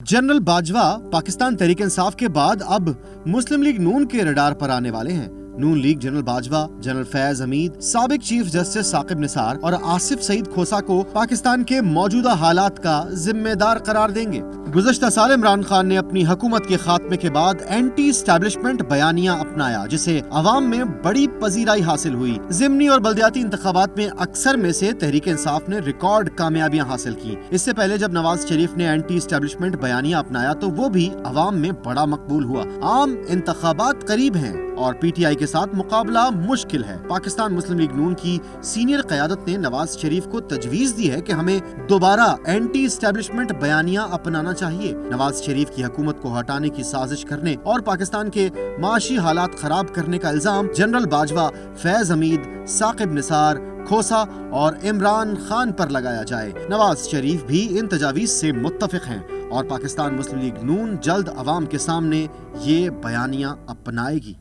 General Bajwa Pakistan Tehreek Insaf के बाद अब मुस्लिम लीग नून के रडार पर आने वाले हैं। Noon League general Bajwa, general Faiz Hameed, साबिक चीफ जस्टिस साकिब निसार और आसिफ सईद खोसा को पाकिस्तान के मौजूदा हालात का जिम्मेदार करार देंगे। गुज़श्ता साल इमरान खान ने अपनी हुकूमत के खात्मे के बाद एंटी एस्टैब्लिशमेंट बयानिया अपनाया, जिसे अवाम में बड़ी पजीराई हासिल हुई। ज़िमनी और बल्दियाती इंतखाबात में अक्सर में से तहरीक इंसाफ ने रिकॉर्ड कामयाबियां हासिल की। इससे पहले जब नवाज शरीफ ने एंटी एस्टैब्लिशमेंट बयानिया अपनाया तो वो भी अवाम में बड़ा मकबूल हुआ। आम इंतखाबात करीब हैं और पीटीआई के साथ मुकाबला मुश्किल है। पाकिस्तान मुस्लिम लीग नून की सीनियर क़यादत ने नवाज शरीफ को तजवीज़ दी है कि हमें दोबारा एंटी एस्टैब्लिशमेंट बयानिया अपनाना चाहिए। नवाज शरीफ की हुकूमत को हटाने की साजिश करने और पाकिस्तान के माशी हालात खराब करने का इल्जाम जनरल बाजवा, फैज हमीद, साकिब निसार, खोसा और इमरान खान पर लगाया जाए। नवाज शरीफ भी इन तजावीज़ से मुत्तफिक हैं और पाकिस्तान मुस्लिम लीग नून जल्द अवाम के सामने ये बयानिया अपनाएगी।